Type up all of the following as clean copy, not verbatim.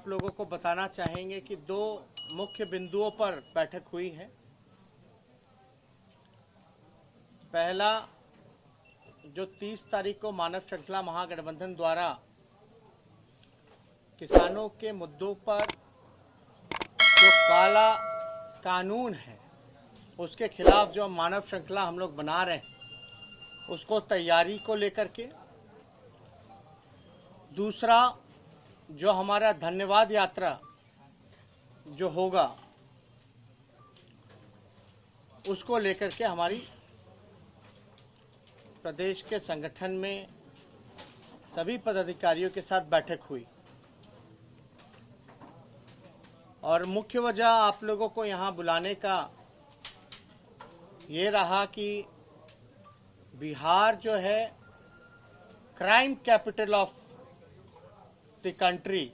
आप लोगों को बताना चाहेंगे कि दो मुख्य बिंदुओं पर बैठक हुई है। पहला, जो 30 तारीख को मानव श्रृंखला महागठबंधन द्वारा किसानों के मुद्दों पर जो काला कानून है उसके खिलाफ जो मानव श्रृंखला हम लोग बना रहे हैं, उसको तैयारी को लेकर के। दूसरा, जो हमारा धन्यवाद यात्रा जो होगा उसको लेकर के हमारी प्रदेश के संगठन में सभी पदाधिकारियों के साथ बैठक हुई। और मुख्य वजह आप लोगों को यहाँ बुलाने का ये रहा कि बिहार जो है crime capital of the country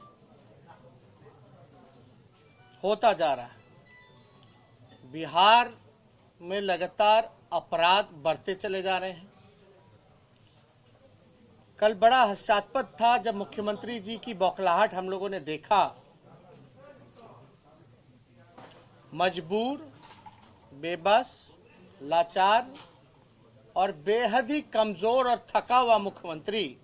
होता जा रहा है। बिहार में लगातार अपराध बढ़ते चले जा रहे हैं। कल बड़ा हास्यास्पद था जब मुख्यमंत्री जी की बौखलाहट हम लोगों ने देखा। मजबूर, बेबस, लाचार और बेहद ही कमजोर और थका हुआ मुख्यमंत्री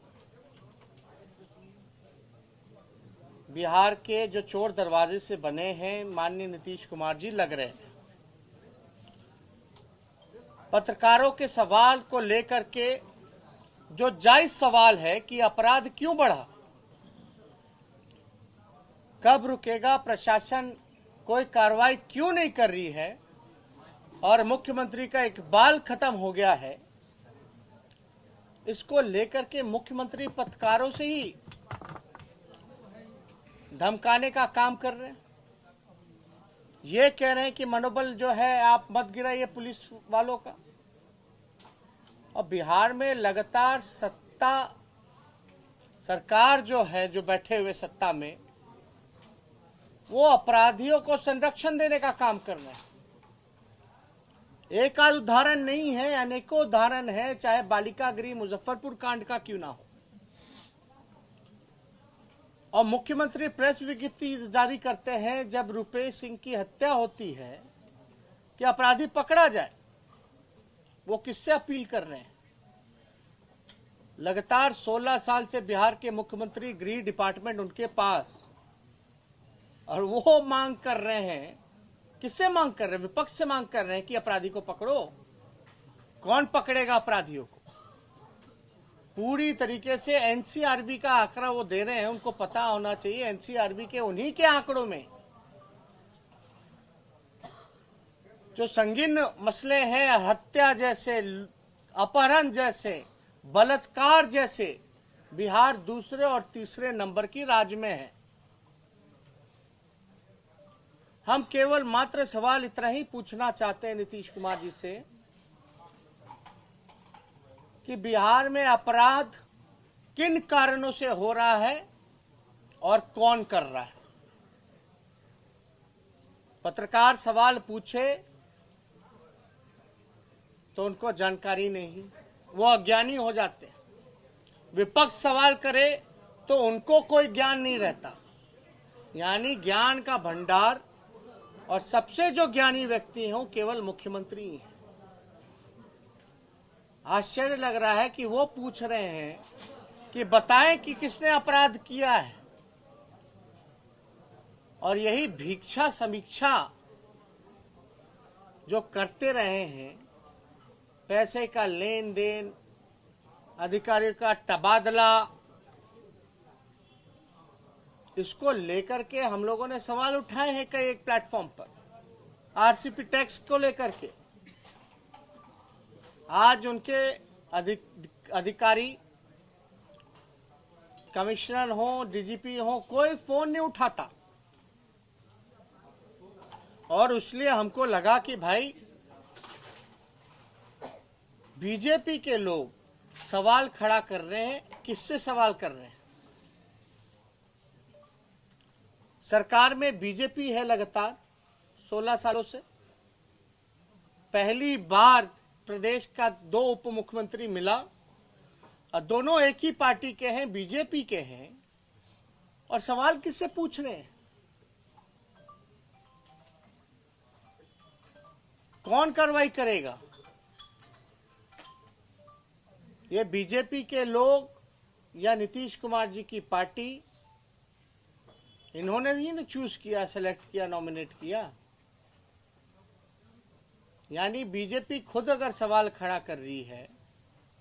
बिहार के जो चोर दरवाजे से बने हैं माननीय नीतीश कुमार जी लग रहे थे। पत्रकारों के सवाल को लेकर के जो जायज सवाल है कि अपराध क्यों बढ़ा, कब रुकेगा प्रशासन, कोई कार्रवाई क्यों नहीं कर रही है और मुख्यमंत्री का इकबाल खत्म हो गया है, इसको लेकर के मुख्यमंत्री पत्रकारों से ही धमकाने का काम कर रहे हैं। ये कह रहे हैं कि मनोबल जो है आप मत गिराइए पुलिस वालों का। और बिहार में लगातार सरकार जो है, जो बैठे हुए सत्ता में, वो अपराधियों को संरक्षण देने का काम कर रहे हैं। एक आध उदाहरण नहीं है, अनेकों उदाहरण है, चाहे बालिका गृह मुजफ्फरपुर कांड का क्यों ना हो। और मुख्यमंत्री प्रेस विज्ञप्ति जारी करते हैं जब रुपेश सिंह की हत्या होती है कि अपराधी पकड़ा जाए। वो किससे अपील कर रहे हैं? लगातार 16 साल से बिहार के मुख्यमंत्री, गृह डिपार्टमेंट उनके पास, और वो मांग कर रहे हैं। किससे मांग कर रहे हैं? विपक्ष से मांग कर रहे हैं कि अपराधी को पकड़ो। कौन पकड़ेगा अपराधियों को? पूरी तरीके से एनसीआरबी का आंकड़ा वो दे रहे हैं। उनको पता होना चाहिए एनसीआरबी के उन्हीं के आंकड़ों में जो संगीन मसले हैं, हत्या जैसे, अपहरण जैसे, बलात्कार जैसे, बिहार दूसरे और तीसरे नंबर की राज्य में है। हम केवल मात्र सवाल इतना ही पूछना चाहते हैं नीतीश कुमार जी से कि बिहार में अपराध किन कारणों से हो रहा है और कौन कर रहा है। पत्रकार सवाल पूछे तो उनको जानकारी नहीं, वो अज्ञानी हो जाते हैं। विपक्ष सवाल करे तो उनको कोई ज्ञान नहीं रहता। यानी ज्ञान का भंडार और सबसे जो ज्ञानी व्यक्ति हैं वो केवल मुख्यमंत्री ही हैं। आश्चर्य लग रहा है कि वो पूछ रहे हैं कि बताएं कि किसने अपराध किया है, और यही भिक्षा समीक्षा जो करते रहे हैं, पैसे का लेन देन, अधिकारियों का तबादला, इसको लेकर के हम लोगों ने सवाल उठाए हैं कई एक प्लेटफॉर्म पर। आरसीपी टैक्स को लेकर के आज उनके अधिकारी, कमिश्नर हो, डीजीपी हो, कोई फोन नहीं उठाता। और इसलिए हमको लगा कि भाई बीजेपी के लोग सवाल खड़ा कर रहे हैं। किससे सवाल कर रहे हैं? सरकार में बीजेपी है लगातार 16 सालों से। पहली बार प्रदेश का 2 उप मुख्यमंत्री मिला और दोनों एक ही पार्टी के हैं, बीजेपी के हैं। और सवाल किससे पूछ रहे हैं? कौन कार्रवाई करेगा? ये बीजेपी के लोग या नीतीश कुमार जी की पार्टी? इन्होंने ही ना चूज किया, सेलेक्ट किया, नॉमिनेट किया। यानी बीजेपी खुद अगर सवाल खड़ा कर रही है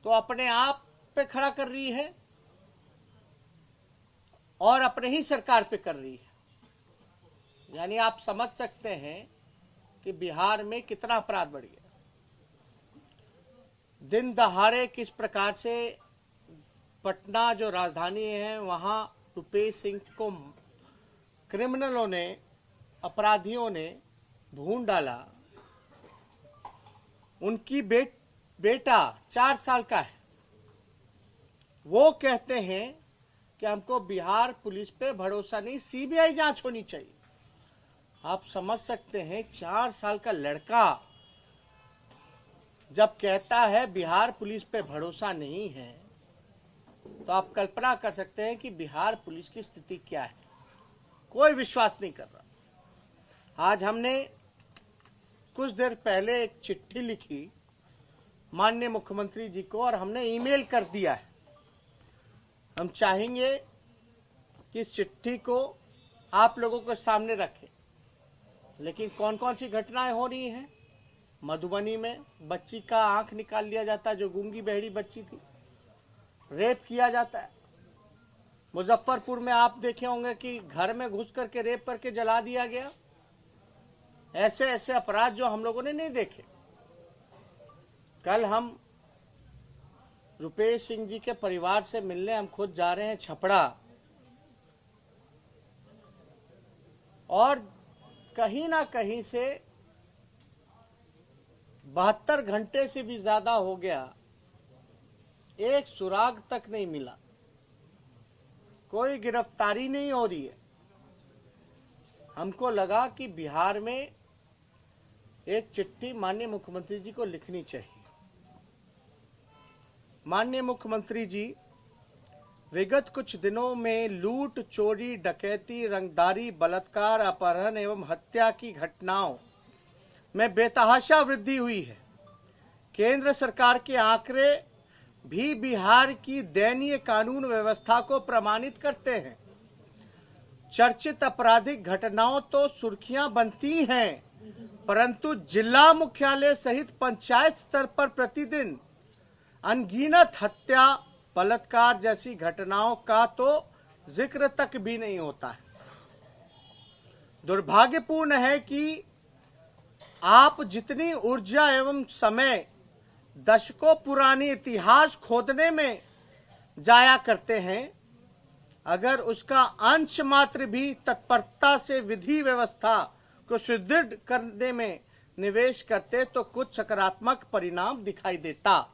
तो अपने आप पे खड़ा कर रही है और अपने ही सरकार पे कर रही है। यानी आप समझ सकते हैं कि बिहार में कितना अपराध बढ़ गया। दिन दहाड़े किस प्रकार से पटना जो राजधानी है वहां रुपेश सिंह को क्रिमिनलों ने, अपराधियों ने ढूंढ डाला। उनकी बेटा 4 साल का है। वो कहते हैं कि हमको बिहार पुलिस पे भरोसा नहीं, सीबीआई जांच होनी चाहिए। आप समझ सकते हैं 4 साल का लड़का जब कहता है बिहार पुलिस पे भरोसा नहीं है, तो आप कल्पना कर सकते हैं कि बिहार पुलिस की स्थिति क्या है। कोई विश्वास नहीं कर रहा। आज हमने कुछ देर पहले एक चिट्ठी लिखी माननीय मुख्यमंत्री जी को और हमने ईमेल कर दिया है। हम चाहेंगे कि इस चिट्ठी को आप लोगों के सामने रखें। लेकिन कौन कौन सी घटनाएं हो रही हैं? मधुबनी में बच्ची का आंख निकाल लिया जाता है, जो गूंगी बहरी बच्ची थी, रेप किया जाता है। मुजफ्फरपुर में आप देखे होंगे कि घर में घुस करके रेप करके जला दिया गया। ऐसे ऐसे अपराध जो हम लोगों ने नहीं देखे। कल हम रुपेश सिंह जी के परिवार से मिलने हम खुद जा रहे हैं छपरा, और कहीं ना कहीं से 72 घंटे से भी ज्यादा हो गया, एक सुराग तक नहीं मिला, कोई गिरफ्तारी नहीं हो रही है। हमको लगा कि बिहार में एक चिट्ठी माननीय मुख्यमंत्री जी को लिखनी चाहिए। माननीय मुख्यमंत्री जी, विगत कुछ दिनों में लूट, चोरी, डकैती, रंगदारी, बलात्कार, अपहरण एवं हत्या की घटनाओं में बेतहाशा वृद्धि हुई है। केंद्र सरकार के आंकड़े भी बिहार की दयनीय कानून व्यवस्था को प्रमाणित करते हैं। चर्चित आपराधिक घटनाओं तो सुर्खियां बनती हैं, परंतु जिला मुख्यालय सहित पंचायत स्तर पर प्रतिदिन अनगिनत हत्या, बलात्कार जैसी घटनाओं का तो जिक्र तक भी नहीं होता है। दुर्भाग्यपूर्ण है कि आप जितनी ऊर्जा एवं समय दशकों पुरानी इतिहास खोदने में जाया करते हैं, अगर उसका अंश मात्र भी तत्परता से विधि व्यवस्था को सुदृढ़ करने में निवेश करते तो कुछ सकारात्मक परिणाम दिखाई देता।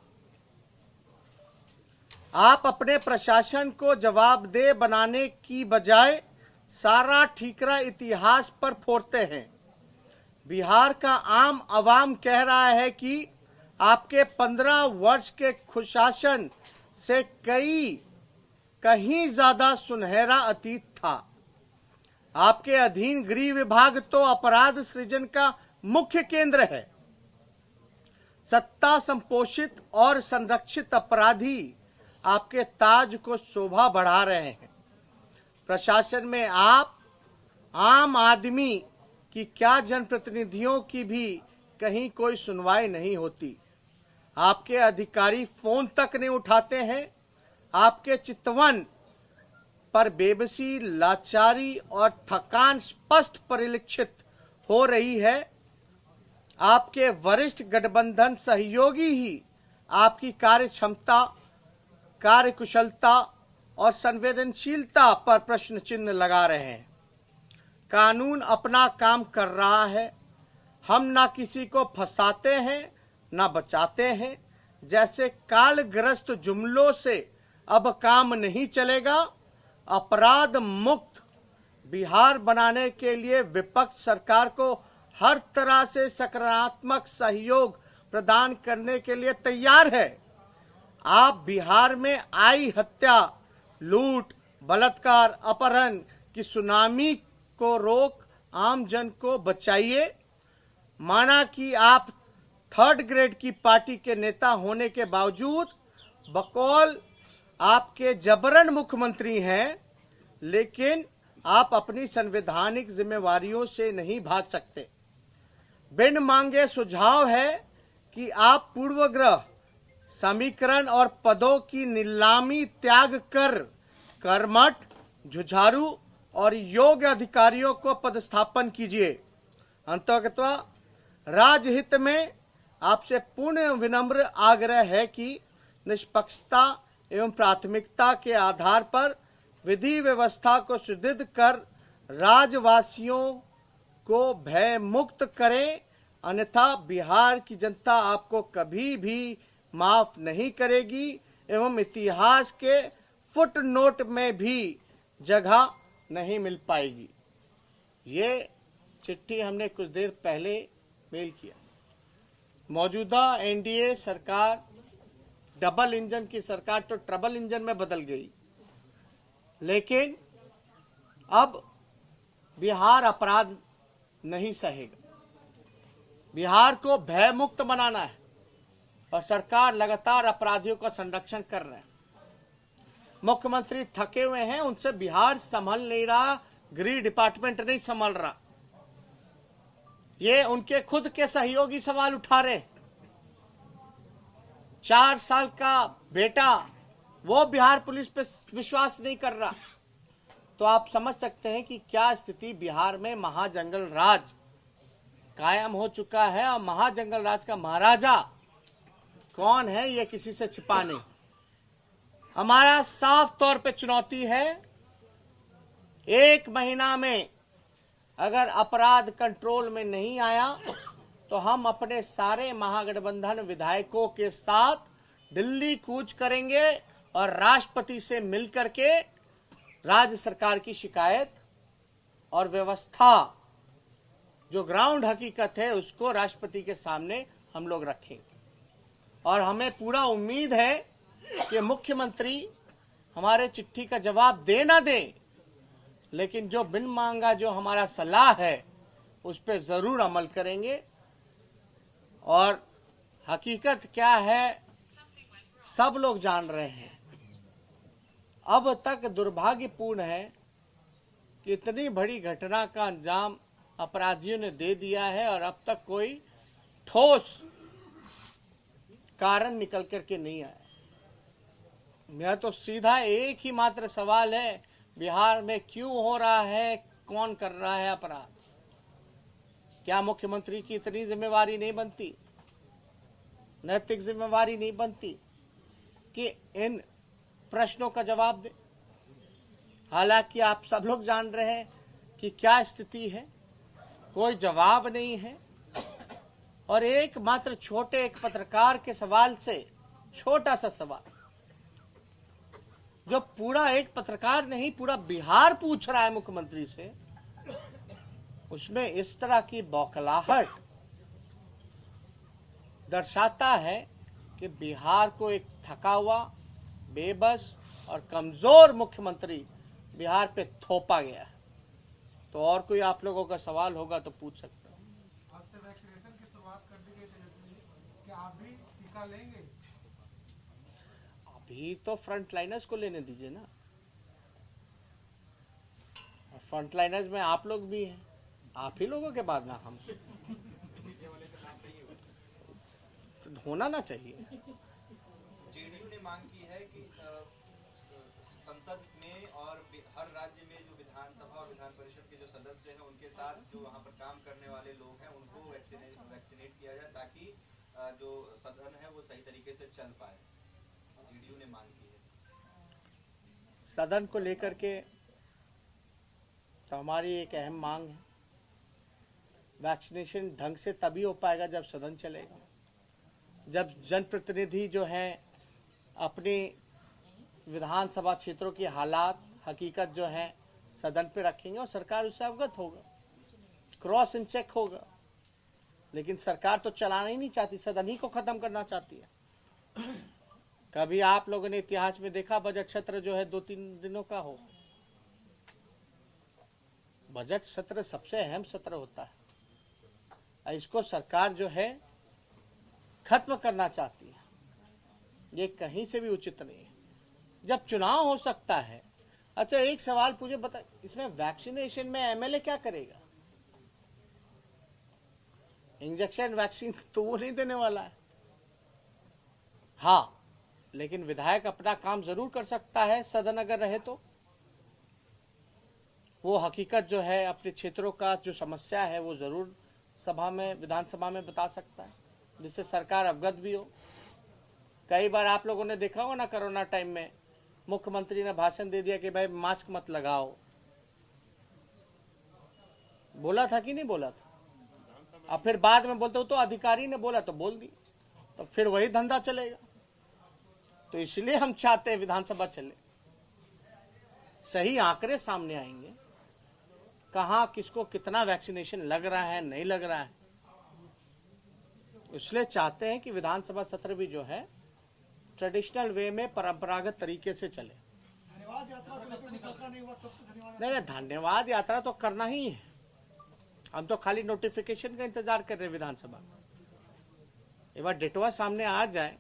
आप अपने प्रशासन को जवाबदेह बनाने की बजाय सारा ठीकरा इतिहास पर फोड़ते हैं। बिहार का आम आवाम कह रहा है कि आपके 15 वर्ष के कुशासन से कहीं ज्यादा सुनहरा अतीत था। आपके अधीन गृह विभाग तो अपराध सृजन का मुख्य केंद्र है। सत्ता संपोषित और संरक्षित अपराधी आपके ताज को शोभा बढ़ा रहे हैं। प्रशासन में आप आम आदमी की क्या, जनप्रतिनिधियों की भी कहीं कोई सुनवाई नहीं होती। आपके अधिकारी फोन तक नहीं उठाते हैं। आपके चितवन पर बेबसी, लाचारी और थकान स्पष्ट परिलक्षित हो रही है। आपके वरिष्ठ गठबंधन सहयोगी ही आपकी कार्य क्षमता, कार्यकुशलता और संवेदनशीलता पर प्रश्न चिन्ह लगा रहे हैं। कानून अपना काम कर रहा है। हम ना किसी को फंसाते हैं ना बचाते हैं। जैसे कालग्रस्त जुमलों से अब काम नहीं चलेगा। अपराध मुक्त बिहार बनाने के लिए विपक्ष सरकार को हर तरह से सकारात्मक सहयोग प्रदान करने के लिए तैयार है। आप बिहार में आई हत्या, लूट, बलात्कार, अपहरण की सुनामी को रोक आम जन को बचाइए। माना कि आप 3rd ग्रेड की पार्टी के नेता होने के बावजूद बकौल आपके जबरन मुख्यमंत्री हैं, लेकिन आप अपनी संवैधानिक जिम्मेवारियों से नहीं भाग सकते। बिन मांगे सुझाव है कि आप पूर्वग्रह, समीकरण और पदों की नीलामी त्याग कर कर्मठ, जुझारू और योग्य अधिकारियों को पदस्थापन कीजिए। अंततः राजहित में आपसे पूर्ण विनम्र आग्रह है कि निष्पक्षता एवं प्राथमिकता के आधार पर विधि व्यवस्था को सुदृढ़ कर राज्यवासियों को भय मुक्त करें, अन्यथा बिहार की जनता आपको कभी भी माफ नहीं करेगी एवं इतिहास के फुटनोट में भी जगह नहीं मिल पाएगी। ये चिट्ठी हमने कुछ देर पहले मेल किया। मौजूदा एनडीए सरकार डबल इंजन की सरकार तो ट्रबल इंजन में बदल गई, लेकिन अब बिहार अपराध नहीं सहेगा। बिहार को भय मुक्त बनाना है और सरकार लगातार अपराधियों का संरक्षण कर रहे हैं। मुख्यमंत्री थके हुए हैं, उनसे बिहार संभल नहीं रहा, गृह डिपार्टमेंट नहीं संभल रहा। ये उनके खुद के सहयोगी सवाल उठा रहे। 4 साल का बेटा वो बिहार पुलिस पे विश्वास नहीं कर रहा। तो आप समझ सकते हैं कि क्या स्थिति बिहार में महाजंगल राज कायम हो चुका है। और महाजंगल राज का महाराजा कौन है, ये किसी से छिपा नहीं। हमारा साफ तौर पे चुनौती है, 1 महीना में अगर अपराध कंट्रोल में नहीं आया तो हम अपने सारे महागठबंधन विधायकों के साथ दिल्ली कूच करेंगे और राष्ट्रपति से मिलकर के राज्य सरकार की शिकायत और व्यवस्था जो ग्राउंड हकीकत है उसको राष्ट्रपति के सामने हम लोग रखेंगे। और हमें पूरा उम्मीद है कि मुख्यमंत्री हमारे चिट्ठी का जवाब दे ना दे, लेकिन जो बिन मांगा जो हमारा सलाह है उस पर जरूर अमल करेंगे। और हकीकत क्या है सब लोग जान रहे हैं। अब तक दुर्भाग्यपूर्ण है कि इतनी बड़ी घटना का अंजाम अपराधियों ने दे दिया है और अब तक कोई ठोस कारण निकल करके नहीं आया। मेरा तो सीधा एक ही मात्र सवाल है, बिहार में क्यों हो रहा है, कौन कर रहा है अपराध? क्या मुख्यमंत्री की इतनी जिम्मेवारी नहीं बनती, नैतिक जिम्मेवारी नहीं बनती कि इन प्रश्नों का जवाब दे? हालांकि आप सब लोग जान रहे हैं कि क्या स्थिति है, कोई जवाब नहीं है। और एक मात्र छोटे एक पत्रकार के सवाल से, छोटा सा सवाल जो पूरा एक पत्रकार नहीं पूरा बिहार पूछ रहा है मुख्यमंत्री से, उसमें इस तरह की बौखलाहट दर्शाता है कि बिहार को एक थका हुआ, बेबस और कमजोर मुख्यमंत्री बिहार पे थोपा गया है। तो और कोई आप लोगों का सवाल होगा तो पूछ सकते हैं। वैक्सीनेशन की शुरुआत कर दी गई तेजस्वी, क्या आप भी टीका लेंगे? अभी तो फ्रंटलाइनर्स को लेने दीजिए ना। फ्रंटलाइनर्स में आप लोग भी हैं, आप ही लोगों के बाद ना हम तो होना ना चाहिए। जेडीयू ने मांग की है कि संसद में और हर राज्य में जो विधानसभा और विधान परिषद के जो सदस्य हैं उनके साथ जो वहां पर काम करने वाले लोग हैं उनको वैक्सीनेट किया जाए ताकि जो सदन है वो सही तरीके से चल पाए। जेडीयू ने मांग की है। सदन को लेकर के तो हमारी एक अहम मांग है। वैक्सीनेशन ढंग से तभी हो पाएगा जब सदन चलेगा, जब जनप्रतिनिधि जो हैं अपनी विधानसभा क्षेत्रों की हालात हकीकत जो है सदन पे रखेंगे और सरकार उससे अवगत होगा, क्रॉस इन चेक होगा। लेकिन सरकार तो चलाना ही नहीं चाहती, सदन ही को खत्म करना चाहती है। कभी आप लोगों ने इतिहास में देखा बजट सत्र जो है 2-3 दिनों का हो? बजट सत्र सबसे अहम सत्र होता है। इसको सरकार जो है खत्म करना चाहती है। ये कहीं से भी उचित नहीं है जब चुनाव हो सकता है। अच्छा, एक सवाल मुझे बता, इसमें वैक्सीनेशन में एमएलए क्या करेगा? इंजेक्शन वैक्सीन तो वो नहीं देने वाला है। हाँ, लेकिन विधायक अपना काम जरूर कर सकता है, सदन अगर रहे तो। वो हकीकत जो है अपने क्षेत्रों का जो समस्या है वो जरूर सभा में, विधानसभा में बता सकता है, जिससे सरकार अवगत भी हो। कई बार आप लोगों ने देखा होगा ना, कोरोना टाइम में मुख्यमंत्री ने भाषण दे दिया कि भाई मास्क मत लगाओ। बोला था कि नहीं बोला था? अब फिर बाद में बोलते हो तो अधिकारी ने बोला तो बोल दी, तो फिर वही धंधा चलेगा। तो इसलिए हम चाहते हैं विधानसभा चले, सही आंकड़े सामने आएंगे, कहां किसको कितना वैक्सीनेशन लग रहा है, नहीं लग रहा है। इसलिए चाहते हैं कि विधानसभा सत्र भी जो है ट्रेडिशनल वे में, परंपरागत तरीके से चले। धन्यवाद यात्रा को लेकर फैसला नहीं हुआ तब तो धन्यवाद नहीं, धन्यवाद यात्रा तो करना ही है। हम तो खाली नोटिफिकेशन का इंतजार कर रहे हैं विधानसभा। एक बार डेटवा सामने आ जाए,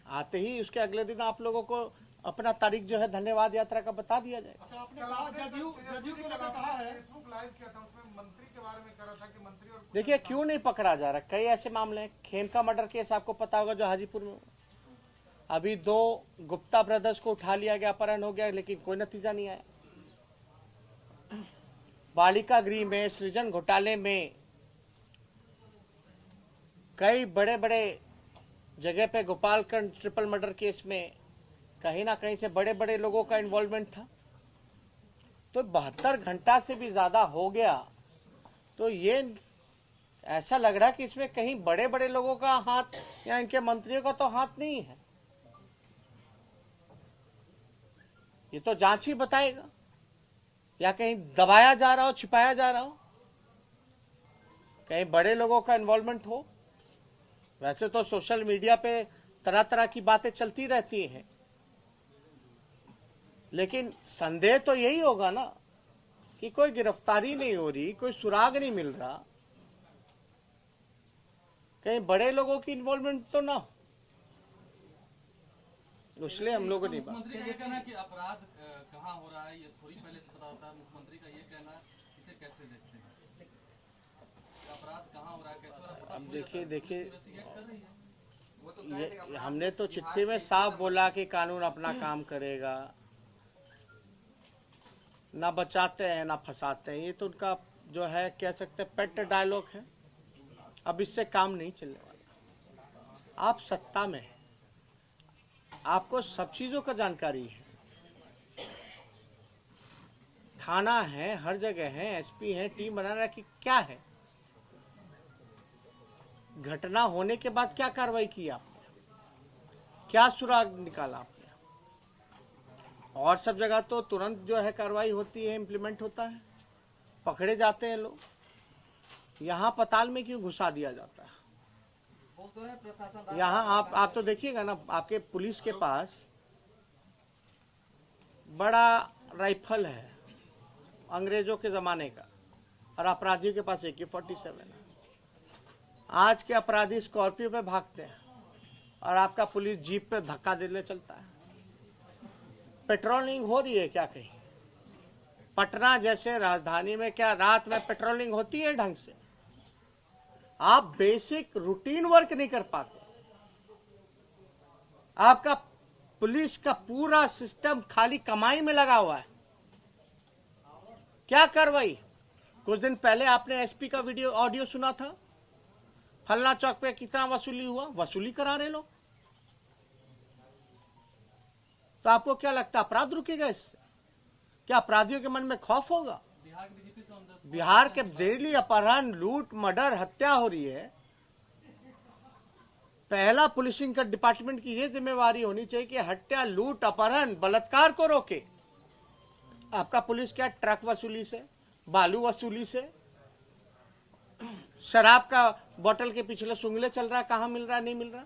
आते ही उसके अगले दिन आप लोगों को अपना तारीख जो है धन्यवाद यात्रा का बता दिया जाए। अच्छा, आपने कहा जदयू को लेकर कहा है, फेसबुक लाइव किया था, उसमें मंत्री के बारे में कह रहा था कि मंत्री और देखिए क्यों नहीं पकड़ा जा रहा। कई ऐसे मामले हैं। खेमका मर्डर केस आपको पता होगा जो हाजीपुर में, अभी 2 गुप्ता ब्रदर्स को उठा लिया गया, अपहरण हो गया, लेकिन कोई नतीजा नहीं आया। बालिका गृह में, सृजन घोटाले में, कई बड़े बड़े जगह पे गोपालगंज ट्रिपल मर्डर केस में कहीं ना कहीं से बड़े बड़े लोगों का इन्वॉल्वमेंट था। तो 72 घंटा से भी ज्यादा हो गया, तो ये ऐसा लग रहा है कि इसमें कहीं बड़े बड़े लोगों का हाथ या इनके मंत्रियों का तो हाथ नहीं है। ये तो जांच ही बताएगा, या कहीं दबाया जा रहा हो, छिपाया जा रहा हो, कहीं बड़े लोगों का इन्वॉल्वमेंट हो। वैसे तो सोशल मीडिया पे तरह तरह की बातें चलती रहती हैं, लेकिन संदेह तो यही होगा ना कि कोई गिरफ्तारी नहीं हो रही, कोई सुराग नहीं मिल रहा, कहीं बड़े लोगों की इन्वॉल्वमेंट तो ना हो। इसलिए हम लोगों ने मुख्यमंत्री का ये कहना है कि अपराध कहाँ हो रहा है ये थोड़ी पहले से पता होता है। मुख्यमंत्री का ये कहना है, इसे कैसे देखते हैं? अपराध कहाँ हो रहा है, कैसे हो रहा है? अब देखिए इन्वेस्टिगेट कर रही है। ये हमने तो चिट्ठी में साफ बोला कि कानून अपना काम करेगा, ना बचाते हैं ना फंसाते हैं। ये तो उनका जो है कह सकते हैं पेट डायलॉग है। अब इससे काम नहीं चलने वाला। आप सत्ता में हैं, आपको सब चीजों का जानकारी है। थाना है, हर जगह है, एसपी है, टीम बना रहा कि क्या है। घटना होने के बाद क्या कार्रवाई की आपने, क्या सुराग निकाला आपने? और सब जगह तो तुरंत जो है कार्रवाई होती है, इम्प्लीमेंट होता है, पकड़े जाते हैं लोग। यहाँ पताल में क्यों घुसा दिया जाता है? यहाँ आप तो देखिएगा ना, आपके पुलिस के पास बड़ा राइफल है अंग्रेजों के जमाने का, और अपराधियों के पास AK-47 है। आज के अपराधी स्कॉर्पियो पे भागते हैं और आपका पुलिस जीप पे धक्का देने चलता है। पेट्रोलिंग हो रही है क्या कहीं? पटना जैसे राजधानी में क्या रात में पेट्रोलिंग होती है ढंग से? आप बेसिक रूटीन वर्क नहीं कर पाते। आपका पुलिस का पूरा सिस्टम खाली कमाई में लगा हुआ है। क्या कार्रवाई? कुछ दिन पहले आपने एसपी का वीडियो ऑडियो सुना था, फलना चौक पे कितना वसूली हुआ, वसूली करा रहे लोग। तो आपको क्या लगता है अपराध रुकेगा इससे? क्या अपराधियों के मन में खौफ होगा? बिहार के डेली अपहरण, लूट, मर्डर, हत्या हो रही है। पहला पुलिसिंग का डिपार्टमेंट की यह जिम्मेवारी होनी चाहिए कि हत्या, लूट, अपहरण, बलात्कार को रोके। आपका पुलिस क्या ट्रक वसूली से, बालू वसूली से, शराब का बोतल के पिछले सुंगले चल रहा है, कहां मिल रहा है, नहीं मिल रहा।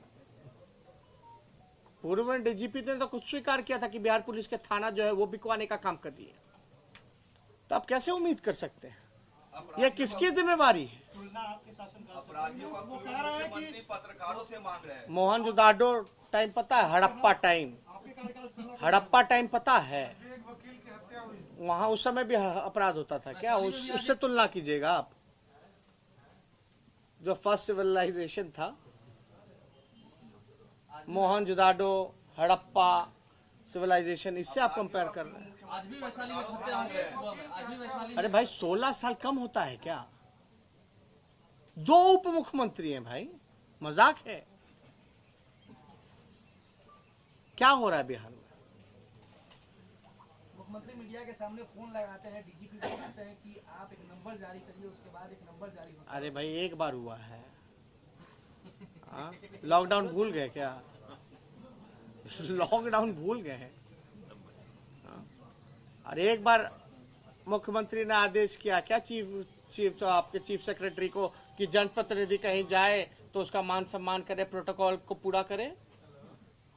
पूर्व में डीजीपी ने तो खुद स्वीकार किया था कि बिहार पुलिस के थाना जो है वो बिकवाने का काम कर दिए। तो आप कैसे उम्मीद कर सकते हैं? ये किसकी जिम्मेवारी है? अपराधियों का मुख्यमंत्री पत्रकारों से मांग रहे हैं। मोहनजोदाड़ो टाइम पता है? हड़प्पा टाइम पता है? वहां उस समय भी अपराध होता था क्या? उससे तुलना कीजिएगा आप। जो फर्स्ट सिविलाइजेशन था, मोहनजोदाड़ो, हड़प्पा सिविलाइजेशन, इससे आप कंपेयर कर रहे हैं। आज भी वैशाली में हत्या हो गई सुबह में, आज भी वैशाली अरे भाई 16 साल कम होता है क्या? 2 उप मुख्यमंत्री हैं भाई, मजाक है? क्या हो रहा है बिहार में? मुख्यमंत्री मीडिया के सामने फोन लगाते हैं, डीजीपी को कहते हैं कि आप एक नंबर जारी करिए, उसके बाद एक नंबर जारी होता है। अरे भाई एक बार हुआ है, लॉकडाउन भूल गए क्या? लॉकडाउन भूल गए हैं? अरे एक बार मुख्यमंत्री ने आदेश किया क्या आपके चीफ सेक्रेटरी को कि जनप्रतिनिधि कहीं जाए तो उसका मान सम्मान करे, प्रोटोकॉल को पूरा करे?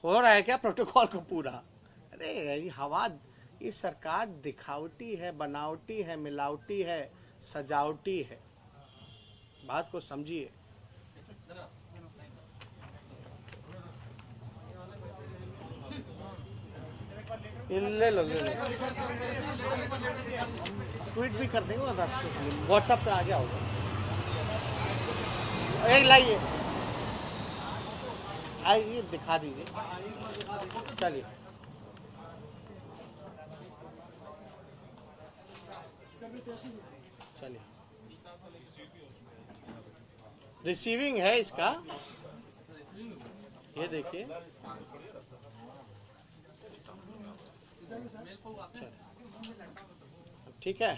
हो रहा है क्या प्रोटोकॉल को पूरा? अरे ये सरकार दिखावटी है, बनावटी है, मिलावटी है, सजावटी है। बात को समझिए। ले लो ट्वीट भी कर देंगे, व्हाट्सएप पे आ गया होगा। एक लाइए, आइए दिखा दीजिए। चलिए चलिए, रिसीविंग है इसका, ये देखिए। ठीक है,